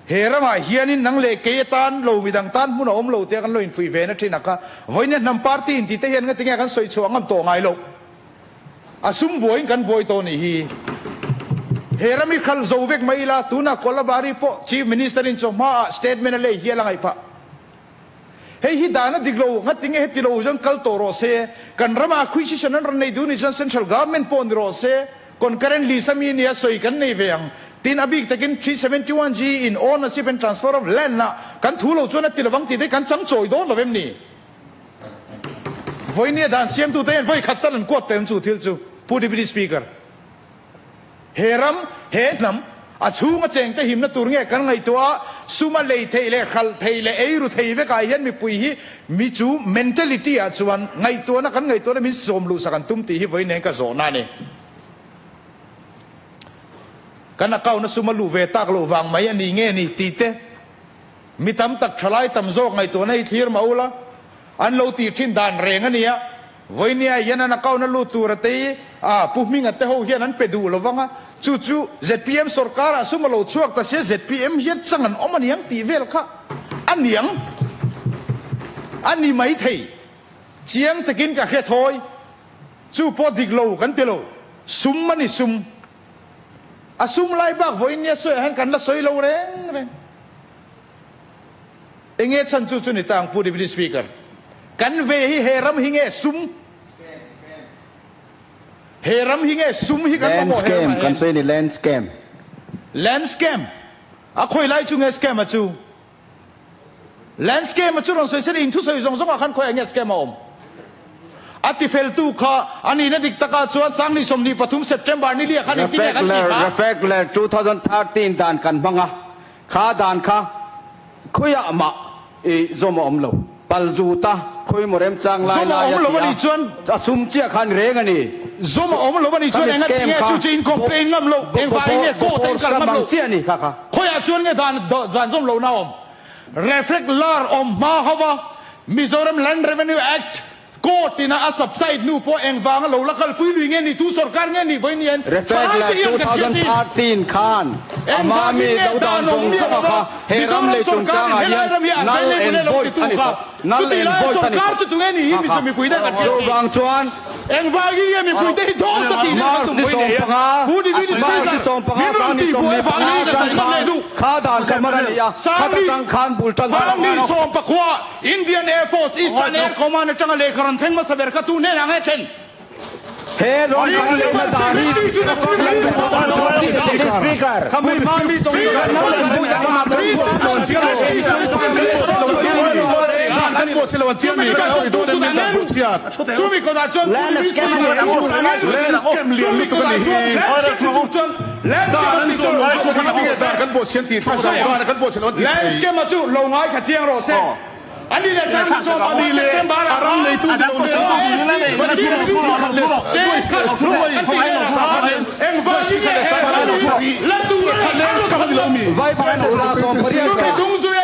เฮระมาเฮียนินนังเลเกยตันโลวิดังตันมุนอมโลเตียกันโลอินฟุยเวนัที่นักวันนี้นำปาร์ตี้อินที่เทียนกันติงกันสวยชวงกันโตไงโลอาซุ่มบวยกันบวยโตนี่ฮีเฮระมิขัลโจเวกไม่ละตุนักคอลบารีโปชีฟมินิสเตอร์อินชมาสเตทเมนต์เลยเฮียละไงปะเฮ้ยฮิดานะดิกโลงัดติงเฮติโลจังคัลโตโรเซกันรามาคุยชิชนันรันในดูนี่จันเซ็นทรัลกัฟเมนต์ปอนโรเซคนกระเรนลิซามีเนี่ยสวยกันในเวียงทีนอบิกตะกิน 371G in ownership and transfer of land นะกันทุโลจวนติลวังที่ได้กันจังโจยโดนละเวมนี่วันนี้ด่านเสียมตัวเองวันขัดตันกวดเต็มจู่ทิลจู่ผู้ดีสปีกเกอร์เฮรัมเฮดนัมอาชูมาเจงแต่หิมนัตุรเงี้ยกันไงตัวสุมาเลยเทเลขัลเทเลเอรุเทเวกายยันมีปุยฮีมีจู mentality อาจวนไงตัวนักกันไงตัวนั้นมีสมรู้สักกันตุ้มตีฮีวันนี้ก็โซนานี่กันนักเก่านักสุมาลูเวตักลูวังไม่ยันนี่เงี้ยนี่ตีเตมีตำตักฉลายตำโจกไงตัวนั้นทีร์มาอุละอันเราตีทิ้งด่านเร่งอันนี้วันนี้ยันนักเก่านักลูตัวระตีผู้มีเงินแต่เขาเฮียนั้นไปดูลูวังจู่ๆ ZPM สุรการสุมาลูช่วงแต่เสีย ZPM เฮียจังอันอมันยังตีเวลค่ะอันยังอันนี้ไม่ทีเชียงตะกินกับเฮทอยจู่พอดิกโลกันเตโลซุมมันนี่ซุมอาซุมไล่บ้าวันนี้สวยหันกันละสวยโลเร่งเองเงี้ยฉันจู่ๆนี่ต่างผู้ดีสปีกเกอร์กันเวฮิเฮรัมฮิเงี้ยซุมเฮรัมฮิเงซุมฮิกันมาโมเฮรัมกันเซนี่แลนด์สแกมอะคุยไล่จุงเอสแกมมาจูแลนด์สแกมมาจูลองเสียสิ่งทุกสิ่งส่งมาขันคุยเงี้ยสแกมมาอัติเฟลตูข้าอันนี้นั่นดิกตะการชวนสังนิสมนีปฐุมเซปเทมเบอร์นี่เรียกขันอีกที่ไหนกันที่บ้า Reflector 2013ด่านกันบังอ่ะข้าด่านข้าคุยอะมาจอมอมโลปัลจูตาคุยโมเรมจังไลน์นายจะซุ่มเจียขันเร่งนี่จอมอมโลวันนี้ชวนเองงั้นที่จู่จีนคอมเพลงงั้นโลเองฝ่ายเงี้ยโก้เต็งกันงั้นโลเจียนี่ค่ะคุยชวนเงี้ยด่านจอมโลน่าอม Reflector อมมาฮาวา Mizoram Land Revenue Actโก้ที่น่าสับไซด์นูพอเองฟังเราละกันฟื้นวิ่งเงี้ยนี่ทุสรการเงี้ยนี่วันนี้Reflector 2013ขันอามามีดาวดาวส่งสมัครเฮรัมเลยส่งจ้างอะไรนั่นเองบอยท่านนี่นั่นเองบอยท่านนี่จุดนี้นี่มีจะมีคุยได้กันเดียวบางส่วนเอ็งว่ากี่ยังมีคุยได้ท้องตะกี้นะตุ้มคุยเนี่ยผู้ดีที่ส่งปังสานี่ส่งนี่ปังจังขันข้าด่านกันมาได้ยังข้าจังขันบุลจังสามนี่ส่งปักว่า Indian Air Force Eastern Air Command จังเลยครันเทงมาเสด็จกระตุ้นเนี่ยนะไงเช่นเฮรอนกันเลยมาด่านี่สปีกเกอร์ขมิ้นมามีตรงนี้นั่นเลยพูดอย่างมาเป็นคนเสียเลยกันโกเชลวันเทียมีกันสุดตัวเด่นเป็นผู้เชี่ยวช่วยมีคนอาจารย์แลนสแกมเลยแลนสแกมเลี้ยงมีตัวนี้แลนสแกมจุนแลนสแกมจุนเราจะทำยังไงกันโบเชียนตีท้องกันโบเชลวันเทียแลนสแกมจุนลงน้อยขัดเจียงโรเซ่อันนี้เลยสังคมอันนี้เลยอารังเลยตู้เดียวเลยวันที่เราเจ๊ขัดสตรอยเอ็งว่าสิ่งอะไรสักอย่างแล้วดูขัดเล่นกับมันเลยมีไว้พายสุราสมปรีกาดุงซุย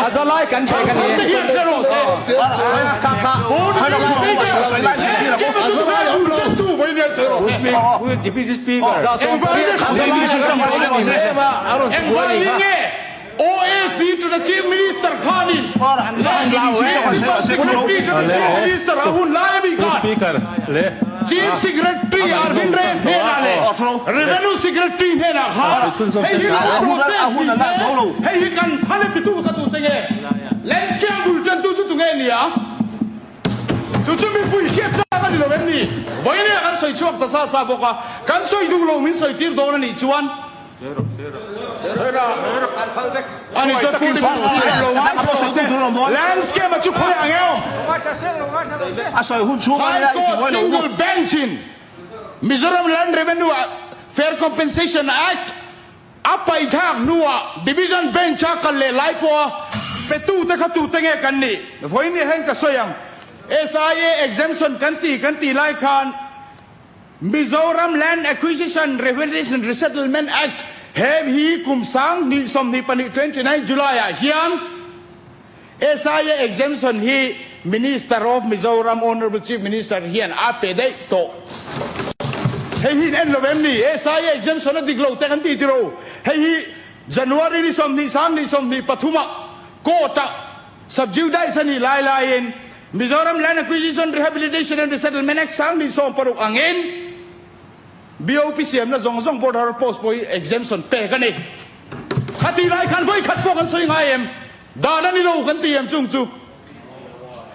อาซาลายกันใช่กันนี่ข้าOSP to the Chief Minister Khanin Minister Rahul Layabi Chief Secretary Arvind Ray Revenue Secretary Mera Hey he can phale tu ka tu tenge Let's get bulletin tu tu nge ni ya tu mi pui khia cha ka ni lo ben ni voi ne kan soi chuak ta sa boka kan soi du lo min soi tir do na ni chuanอันนี้จะพูดlandscape มาจุดพลังเงี้ยอาศัยหุ้นชูมาได้กี่วัน single benching Mizoram Land Revenue Fair Compensation Act อัปไปทางนัว Division Bench กันเลยไล่พอไปตู้แต่เขาตู้แต่เงี้ยกันนี่วันนี้เห็นกับสยัง SIA exemption กันตีไล่คาน Mizoram Land Acquisition Revenue Resettlement Actเฮมฮีกุมสังนิสมนิปนิ29 July เฮียน SIA exemption ฮี Minister of Mizoram Honorable Chief Minister เฮียนอาเปได้โต เฮ้ยเอ็นโลเวมนี่SI exemption ดิกโลแต่กันตีติโรเฮ้ย January นี่สมนี่3นี่สมนี่ปฐุมะโกตะ subjudice นี่ลายเอ็น Mizoram Land Acquisition Rehabilitation and Resettlement Act 3นี่สมปรุกอังเอ็น BOPCM นะzong border post boy exemption เปกันนี่ขัดตีไรขันไฟขัดพวกกันสวยงามดาดันนี่เรากันตีมจุงจุ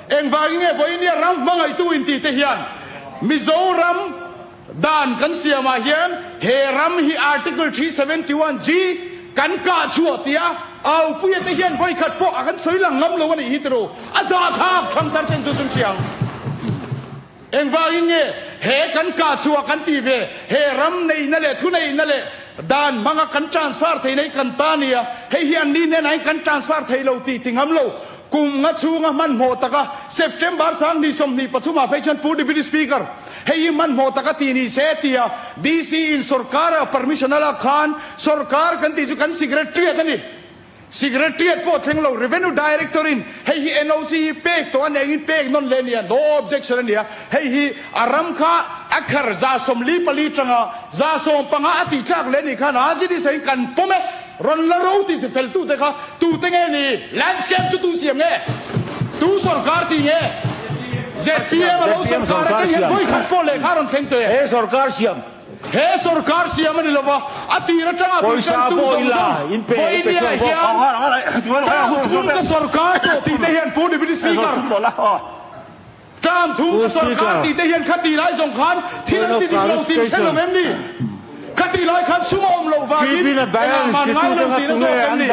เอ็งว่าอย่างเงี้ยพอเนี่ยรำมังไอตู้อินตีเทียนมิโซรัมด่านกันเสียมาเฮียนเฮรัมฮี article 371G กันกาชัวเตียเอาผู้ยังเทียนไฟขัดพวกกันสวยหลังน้ำเราวันนี้ฮิตโรอาซาคาบทำตัดเต็มจุดเชียงเอ็งว่าอย่างเงี้ยเฮกันกาชัวกันตีเวเฮรัมในนั่นแหละทุนในนั่นแหละด่านมังกันทรานสฟาร์ไทยในกันตาเนียเฮียนนี่เนี่ยไหนกันทรานสฟาร์ไทยเราตีติงหำเรากุมงัดชูงมันโหตะกะเซปเทมเบอร์สังนิสมนีปฐุมาเพชันพูดดิบิสปีกร์เฮียมันโหตะกะตีนี่เซตียดีซีอินสุรการ์ permission ละขานสุรการ์กันตีจุกันซิกเรตรีกันนี่ซิกเรตรีพอถึงเรา revenue director อินเฮีย NOC เป๊กตัวนี้อินเป๊กนนเลนีย no objection เนี่ยเฮียอารมณ์ข้าอักขระจ่าสมลีปลีจังจ่าสมปังอาติจักเลนีข้านาจิดิเซนกันพมรอนละรู้ที่เฟลตูเด็กค่ะตูเต็งนี่ landscape จุดตูเสียงเงี้ยตูสุรการที่เงี้ยเจ็ดปีมาแล้วสุรการที่เงี้ยคุยขัดโพเลยข้ารอนเซนเตอร์เฮ้สุรการเสียมเฮ้สุรการเสียมันนี่ละวะอาทิตย์ละจังอ่ะคุยกันตูสองสองคุยเนี่ยเฮียทุ่งกับสุรการที่เฮียนพูดในวิดีสปีกร์ตามทุ่งกับสุรการที่เฮียนขัดตีไรสงครามที่นั่นที่เราตีเช่นเราเอ็มนี่ขัดตีไรขัดชั่วโมงเราวากินมันไม่ลงตีนะสองคนนี่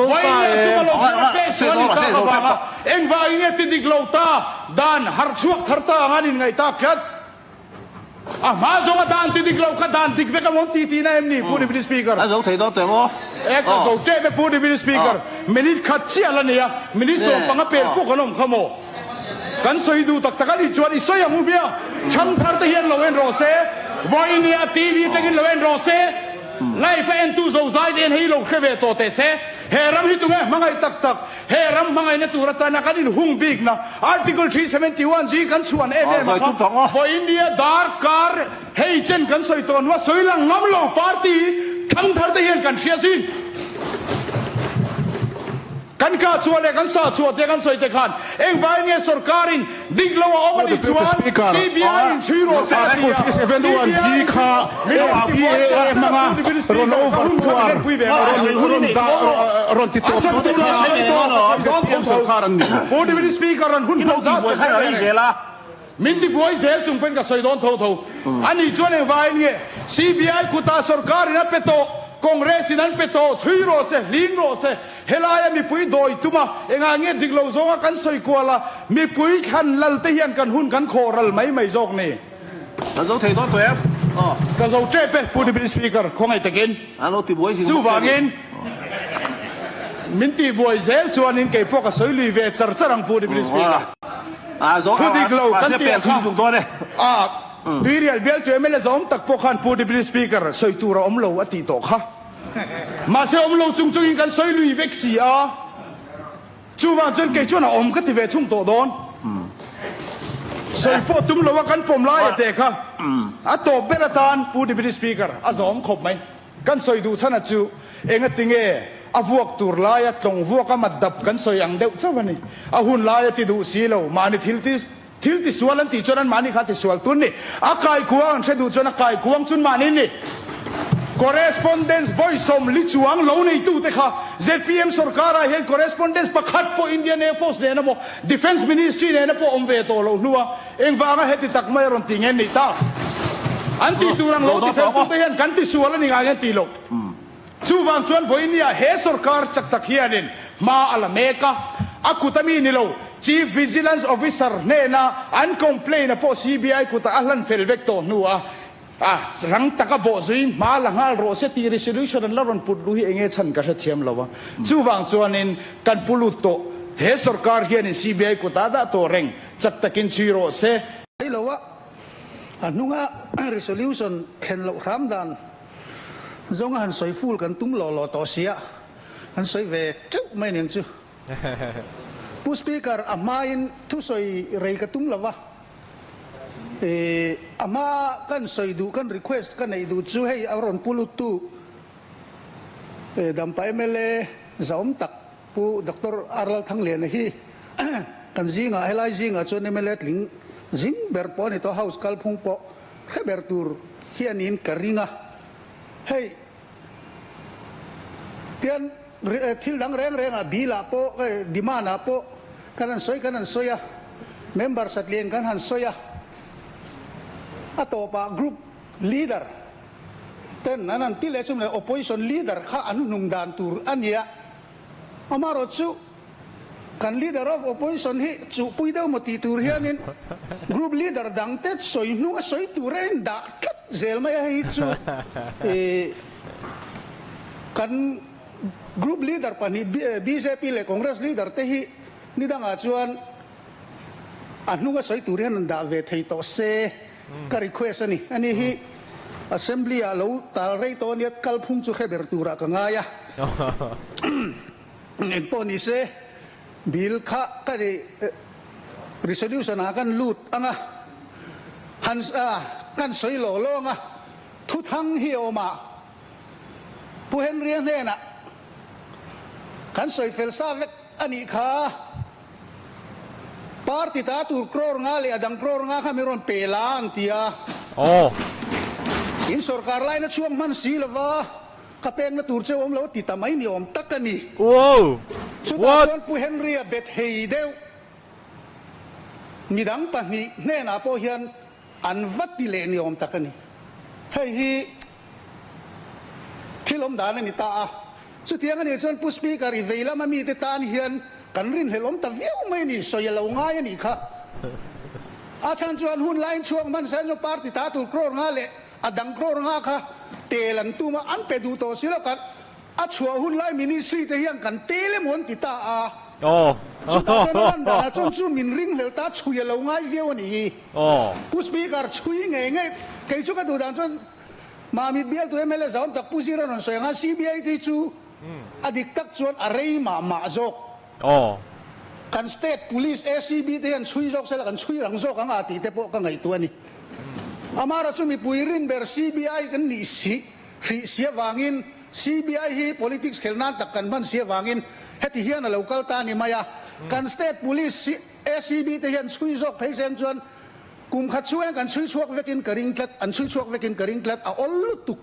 ไว้เนี่ยชั่วโมงเราเป็นส่วนที่เราวางเอ็งว่าเนี่ยติดเราตาด้านหาช่วงทัดตางานินไงตาแค่มาจงด้านติดเราขัดด้านติดเวกับมตีตีนะเอ็มนี่พูดในวิดีสปีกร์แล้วถือตัวเต็มวะก็เจ๊ไปพูดในวิดีสปีกร์มินิขัดเชี่ยละเนี่ยมินิส่งปังเป็นพวกขนมขโมกันสวยดูตักกันที่จวนอีสวยอย่างมุ้งเบี้ยฉันทัดเทียนเราเอ็นโรเซ่วายเนี่ยทีวีจะกินเราเอ็นโรเซ่ไลฟ์เอ็นตูโซไซด์เอ็นให้เราเคยเวทโตเตเซ่เฮรัมฮิตุงมังไงตักเฮรัมมังไงเนี่ยตัวรัตนากันนี่หุ่งบิ๊กนะ article 371G กันส่วนเอ็นเนี่ยนะครับวายเนี่ยดาร์การ์เฮเจนกันสวยตัวว่าสวยหลังน้ำโลปาร์ตี้ทั้งทัดเทียนกันเชียร์สิกันข้าชัวเลยกันสาชัวเดียกันสวยเตขันเอ็งไว้เนี่ยสุรการินดิกโลว่ามันดิชวน CBI ชื่อโรเซ่ที่71G ค่ะ TBCA มังรอนโอเวอร์ทัวร์รอนติดตัวสุรการินพูดดิสปีกรันหุ่นเขาจัดมินติบวยเซลจุงเป็นกับสวยโดนทูอันนี้ชวนเอ็งไว้เนี่ย CBI กุตาสุรการินนับเป็นโตคอนเกรสนั้นเป็นโตชื่อโรเซ่ลิงโรเซ่เฮลายมีปุยโดยตุมาเองเงี้ยดิกเราโซงกันสวยกว่าละมีปุยขันลัลเทียนกันหุ่นกันโครัลไม่โจกนี่แล้วเราถือตัวเต็มก็เราเจ็บไปพูดในสปีกร์คงไอ้ตะกินอันเราติบวยสิจู่วางินมินติบวยเซลชวนนินเก็บพวกสวยลุยเวชร์รังพูดในสปีกร์พูดดิกเรากันเตียขึ้นจุดตัวเลยดีเรียลเบลตัวเมลซอมตักพวกขันพูดในสปีกร์สวยตัวเราอมโลอติโตค่ะมาเซอมโลจุงกันสวยลุยเวกซีอาจู่ว่าจนเกจวนอมก็ติเวทุ่งโตโดนสวยพอตุ้มโลว่ากันผมไล่เตะค่ะโตเบลตานพูดในสปีกร์ซอมขบไหมกันสวยดูชนะจูเองติงเอพวกตัวลายตรงพวกก็มาดับกันสวยอย่างเดียวซะวันนี้หุ่นลายติดูสีเรามาในทิลติสวนลันติจวนนั้นมานี่ขาติสวนตุนนี่กายกวางเชดูจวนกายกวางจุนมานี่correspondence voice สมลิจวงเหล่าในตู้เตะค่ะ ZPM สุรการเห็น correspondence ประคัดพอ Indian Air Force เนี่ยนะโม Defense Ministry เนี่ยนะพออมเวโตเหล่านัวเอ็งว่าก็เห็นติดตักไม่รอนติเงินนี่ตาอันที่ตัวรังเหล่าที่เฟลตุเตะเห็นกันที่สวนแล้วนี่งานกันตีโลชูวันชวนพออินเดียเฮสุรการจักตักเฮียนินมาอัลเมกาอากุตามีนี่โล Chief Vigilance Officer เนี่ยนะอัน complain นะพอ CBI กุตาอัลลันเฟลเวกโตนัวรังตะกบซินมาหลังฮัลโรเซตี resolution นั้นเราพูดดูให้เองฉันก็จะเทียมเราว่าจู่วางส่วนนี้กันพูดโตเฮสุรการเฮียน CBI กุตาดาโตเร่งจัดตะกินชื่อโรเซไอ้เราว่านุ่งresolution เห็นเราทำดันจงหันสวยฟูกันตุ้งหล่อต่อเสียหันสวยเวจุไม่เนียงจู่ผู้สปีกเกอร์อามาอินทุสวยเรยกตุ้งเราว่า อามากันสอยดูกันรีเควสกันในดูจูให้อารอนปูลุตุดัมไปเมเลจอมตักปูดรอาร์ลทั้งเลียนฮีกันจิงอ่ะเฮลัยจิงอ่ะจนเมเลตลิงจิงเบอร์ปอนี่ตัวเฮาส์คัลพงปอเฮเบอร์ตูร์เฮียนินกริงอ่ะเฮ้ยเตียนทิลดังแรงอ่ะบีลาปอดิมานาปอกันนั่นสอยอ่ะเมมเบอร์สัตเลียนกันหันสอยอ่ะatau pak group leader ten nanan tile sumne opposition leader kha anu nungdan tur ania amaro chu kan leader of opposition hi chu puidau mati tur hianin group leader dang te soi nu soi turen da kat zel mai hi chu kan group leader pani BJP le congress leader te hi nidanga chuan anu ga soi turen da ve thei to se ka request ani hi assembly a lo tal rei to ni kal phung chu khe bertura ka nga ya en poni se bil kha ka ri resolution a kan lut anga hans a kan soi lo lo nga thu thang hi oma pu hen rian he na kan soi fel sa vek ani kha parti ta tur kror nga le adang kror nga kamiron pelan tia in sarkar lai na chuang man silwa kapeng na tur che om lo ti tamai ni om takani what pu henry bet hei deu midang pa ni ne na po hian an vati le ni om takani hei hi thilom dan ni ta a chu tiang ani chon pu speaker i veila ma mi te tan hian kan rin helom ta viu mai ni so yelo ngai ni kha a chan chuan hun line chuang man san jo party ta tu kror nga le adang kror nga kha telan tu ma an pe du to sila kan a chua hun line ministry te hian kan tele mon ti ta a chu ta chuan da na chon chu min ring hel ta chu yelo ngai viu ni pu speaker chui nge nge ke chu ka du dan chuan ma mit bial tu ml zaum tak pu zero non so nga CBI ti chu adik tak chuan arei ma zok kan state police SCB te han chui jok sela kan chui rang jok ang ati te po ka ngai tu ani amara chumi puirin ber CBI kan ni sia wangin CBI hi politics khelnan tak kan man sia wangin heti hian a local ta ni maya kan state police SCB te han chui jok phei sem chuan kum khat chuang kan chui chuak vekin karing tlat an chui chuak vekin karing tlat a all tu